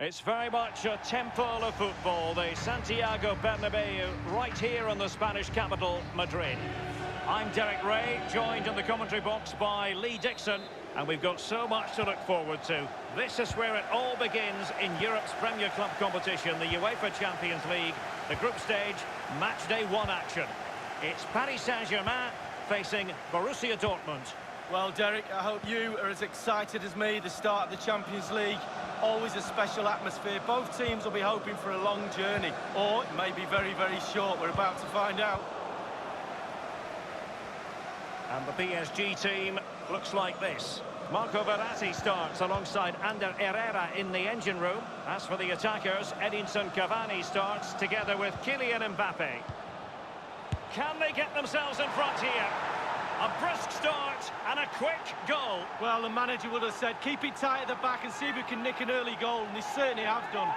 It's very much a temple of football, the Santiago Bernabeu, right here in the Spanish capital, Madrid. I'm Derek Ray, joined in the commentary box by Lee Dixon, and we've got so much to look forward to. This is where it all begins in Europe's Premier Club competition, the UEFA Champions League, the group stage, match day one action. It's Paris Saint-Germain facing Borussia Dortmund. Well, Derek, I hope you are as excited as me. The start of the Champions League, always a special atmosphere. Both teams will be hoping for a long journey, or it may be very, very short. We're about to find out. And the PSG team looks like this. Marco Verratti starts alongside Ander Herrera in the engine room. As for the attackers, Edinson Cavani starts together with Kylian Mbappe. Can they get themselves in front here? A brisk start and a quick goal. Well, the manager would have said, keep it tight at the back and see if we can nick an early goal, and they certainly have done.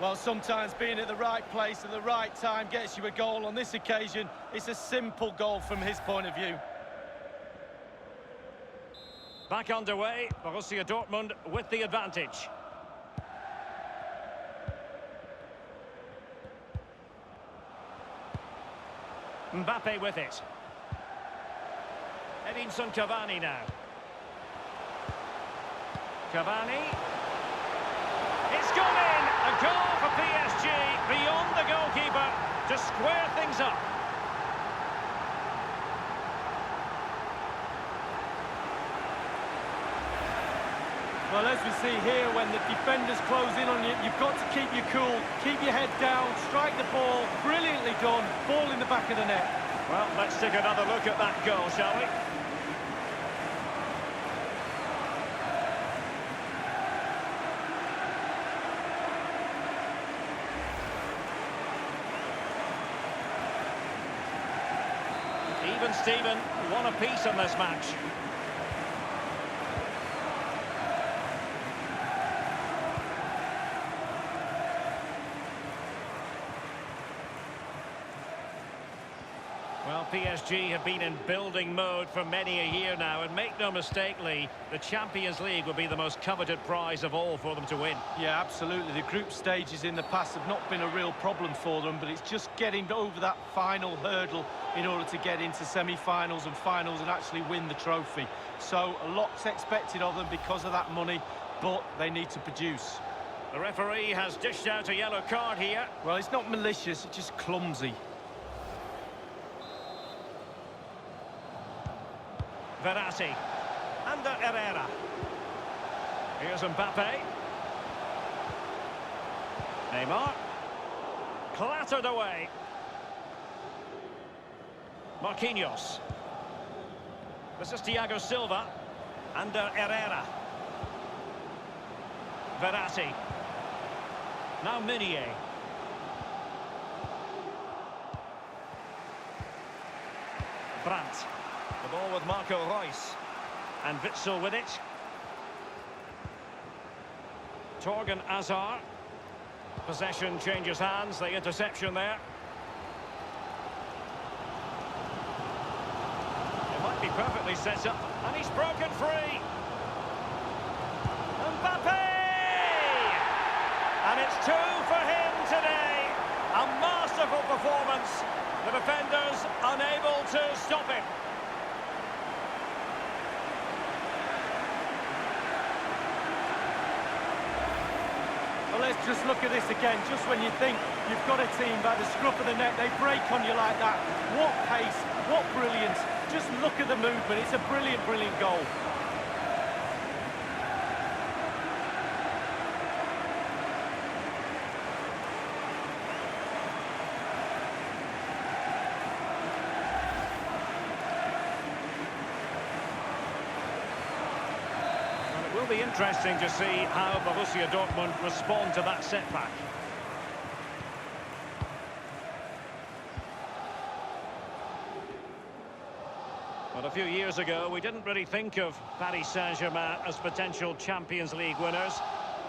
Well, sometimes being at the right place at the right time gets you a goal. On this occasion, it's a simple goal from his point of view. Back underway, Borussia Dortmund with the advantage. Mbappe with it. Edinson Cavani now. Cavani. It's gone in! A goal for PSG beyond the goalkeeper to square things up. Well, as we see here, when the defenders close in on you, you've got to keep your cool, keep your head down, strike the ball. Brilliantly done. Ball in the back of the net. Well, let's take another look at that goal, shall we? Even Steven, one apiece in this match. Well, PSG have been in building mode for many a year now, and make no mistake, Lee, the Champions League will be the most coveted prize of all for them to win. Yeah, absolutely. The group stages in the past have not been a real problem for them, but it's just getting over that final hurdle in order to get into semi-finals and finals and actually win the trophy. So a lot's expected of them because of that money, but they need to produce. The referee has dished out a yellow card here. Well, it's not malicious, it's just clumsy. Verratti. Ander Herrera. Here's Mbappe. Neymar. Clattered away. Marquinhos. This is Thiago Silva. Ander Herrera. Verratti. Now Meunier. Brandt. The ball with Marco Reus. And Witsel with it. Torgan Hazard. Possession changes hands. The interception there. It might be perfectly set up. And he's broken free. Mbappe! And it's two for him today. A masterful performance. The defenders unable to stop him. Well, let's just look at this again. Just when you think you've got a team by the scruff of the neck, they break on you like that. What pace, what brilliance. Just look at the movement. It's a brilliant, brilliant goal. It will be interesting to see how Borussia Dortmund respond to that setback. But a few years ago, we didn't really think of Paris Saint-Germain as potential Champions League winners.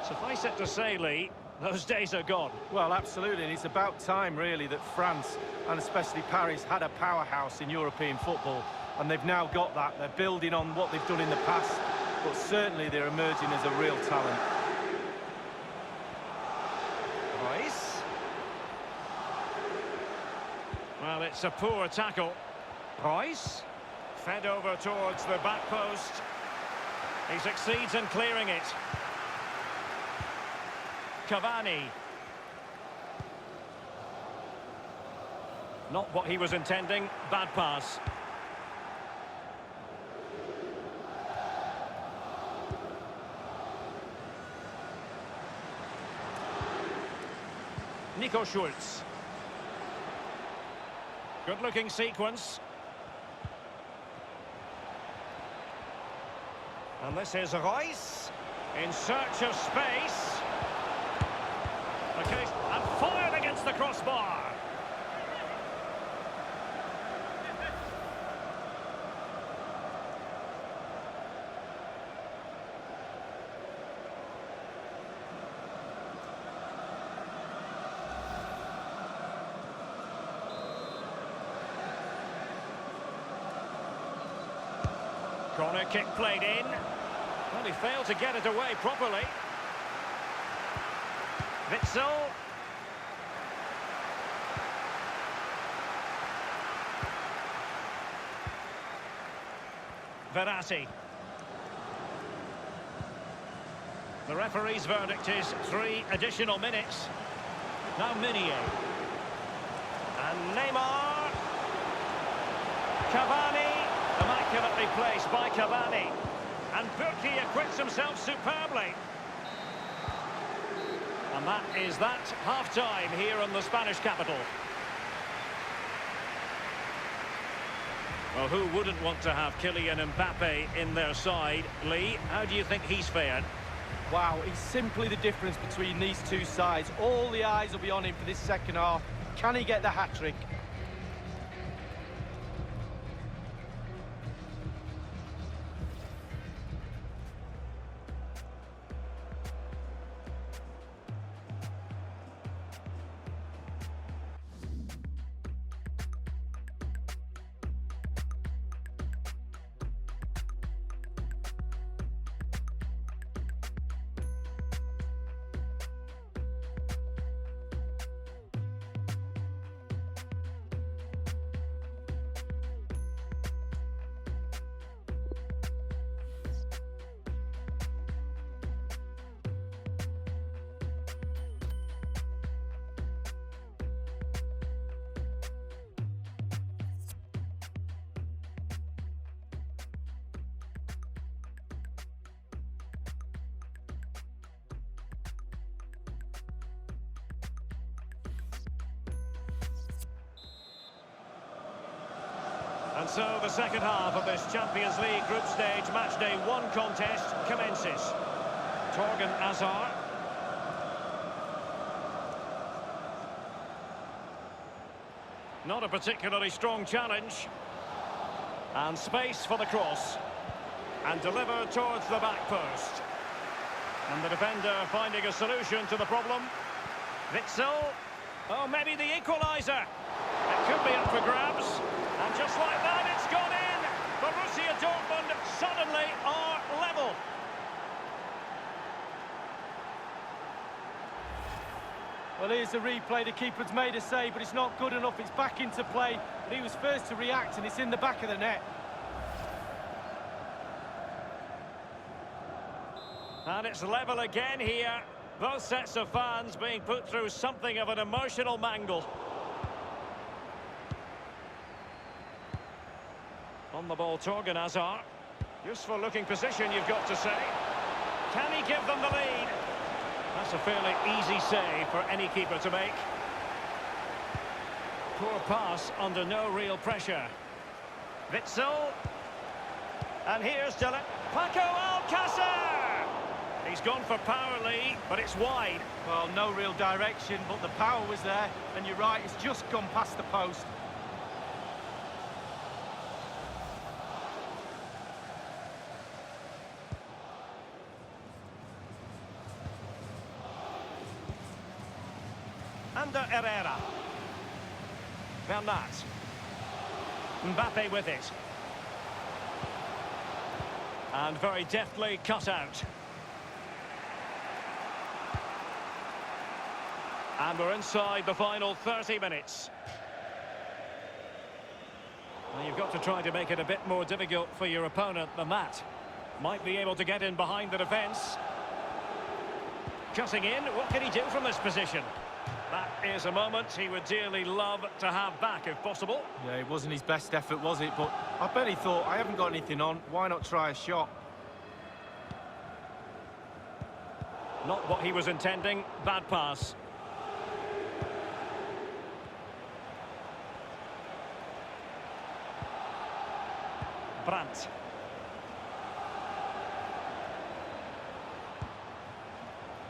Suffice it to say, Lee, those days are gone. Well, absolutely, and it's about time, really, that France, and especially Paris, had a powerhouse in European football. and they've now got that. They're building on what they've done in the past, but certainly they're emerging as a real talent. Royce. Well, it's a poor tackle. Royce. Fed over towards the back post. He succeeds in clearing it. Cavani. Not what he was intending. Bad pass. Nico Schultz. Good-looking sequence. And this is Royce in search of space. Okay, and fired against the crossbar. Corner kick played in. Well, he failed to get it away properly. Witsel. Verratti. The referee's verdict is 3 additional minutes. Now Meunier. And Neymar. Cavani. Immaculately placed by Cavani. And Burki acquits himself superbly. And that is that half-time here in the Spanish capital. Well, who wouldn't want to have Kylian Mbappe in their side? Lee, how do you think he's fared? Wow, he's simply the difference between these two sides. All the eyes will be on him for this second half. Can he get the hat-trick? And so the second half of this Champions League group stage matchday 1 contest commences. Torgan Hazard. Not a particularly strong challenge. And space for the cross. And delivered towards the back post. And the defender finding a solution to the problem. Witsel. Oh, maybe the equaliser. It could be up for grabs. And just like that, it's gone in. Borussia Dortmund suddenly are level. Well, here's the replay. The keeper's made a save, but it's not good enough. It's back into play. But he was first to react, and it's in the back of the net. And it's level again here. Both sets of fans being put through something of an emotional mangle. On the ball, Torgan Hazard. Useful looking position, you've got to say. Can he give them the lead? That's a fairly easy save for any keeper to make. Poor pass under no real pressure. Witsel. And here's Dylan. Paco Alcácer! He's gone for power, Lee, but it's wide. Well, no real direction, but the power was there. And you're right, it's just gone past the post. Under Herrera. Bernat. Mbappe with it. And very deftly cut out. And we're inside the final 30 minutes. Well, you've got to try to make it a bit more difficult for your opponent than that. Might be able to get in behind the defence. Cutting in, what can he do from this position? That is a moment he would dearly love to have back if possible. Yeah, it wasn't his best effort, was it? But I bet he thought, I haven't got anything on, why not try a shot? Not what he was intending, bad pass. Brandt.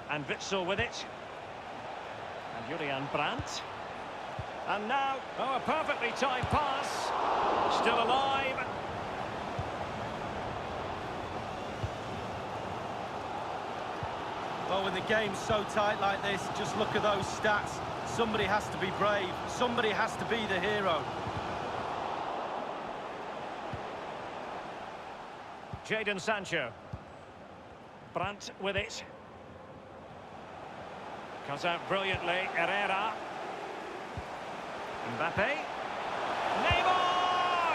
And Witsel with it. And Julian Brandt. And now, oh, a perfectly timed pass. Still alive. Well, when the game's so tight like this, just look at those stats. Somebody has to be brave. Somebody has to be the hero. Jadon Sancho. Brandt with it. Cuts out brilliantly, Herrera. Mbappe. Neymar!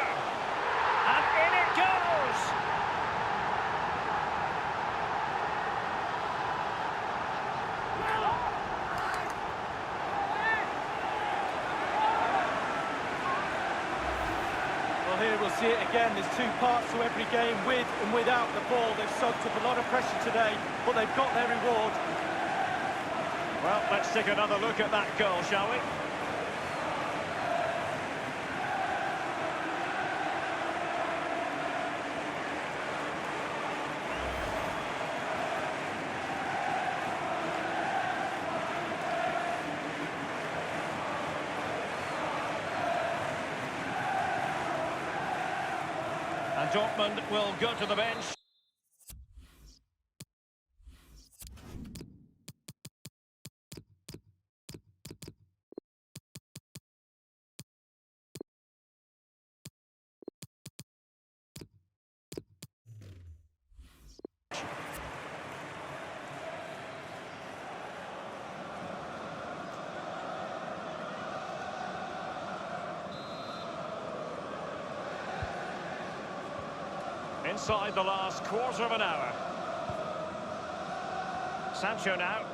And in it goes! Well, here we'll see it again. There's two parts to every game, with and without the ball. They've soaked up a lot of pressure today, but they've got their reward. Well, let's take another look at that goal, shall we? And Dortmund will go to the bench. Inside the last quarter of an hour. Sancho now.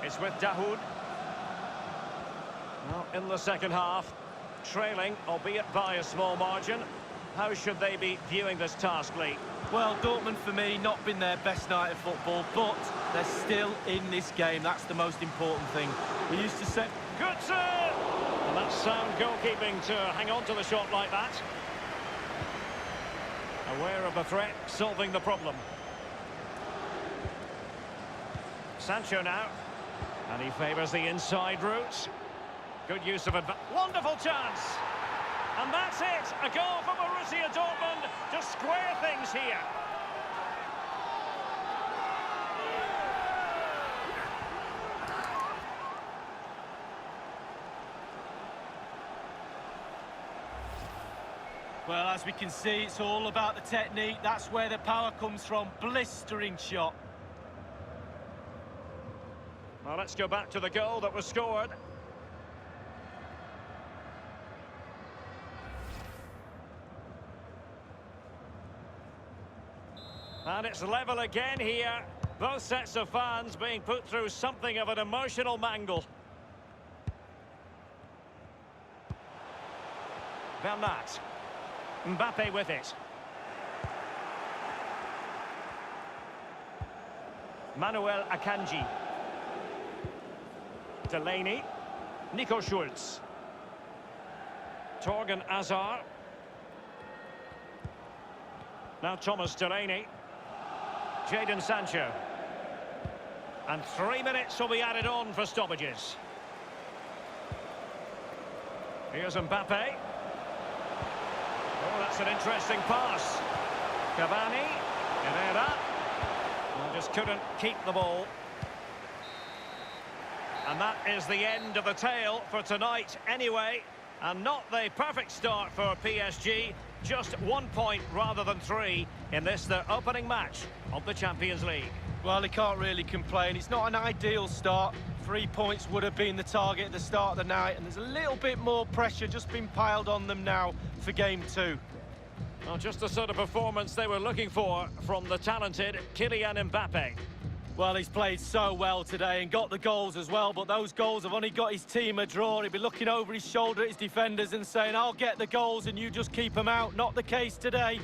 It's with Dahoud. Well, in the second half, trailing, albeit by a small margin. How should they be viewing this task, Lee? Well, Dortmund, for me, not been their best night of football, but they're still in this game. That's the most important thing. We used to say... Good sir! And that's sound goalkeeping to hang on to the shot like that. Aware of the threat, solving the problem. Sancho now. And he favours the inside route. Good use of advantage. Wonderful chance! And that's it! A goal for Borussia Dortmund to square things here. Well, as we can see, it's all about the technique. That's where the power comes from. Blistering shot. Well, let's go back to the goal that was scored. And it's level again here. Both sets of fans being put through something of an emotional mangle. Bernat. Mbappe with it. Manuel Akanji. Delaney. Nico Schulz. Torgan Hazard. Now Thomas Delaney. Jadon Sancho. And 3 minutes will be added on for stoppages. Here's Mbappe. Oh, that's an interesting pass. Cavani. Herrera. And just couldn't keep the ball. And that is the end of the tale for tonight anyway. And not the perfect start for PSG. Just 1 point rather than 3 in this, their opening match of the Champions League. Well, he can't really complain. It's not an ideal start. 3 points would have been the target at the start of the night, and there's a little bit more pressure just been piled on them now for game 2. Well, just the sort of performance they were looking for from the talented Kylian Mbappe. Well, he's played so well today and got the goals as well, but those goals have only got his team a draw. He'll be looking over his shoulder at his defenders and saying, I'll get the goals and you just keep them out. Not the case today.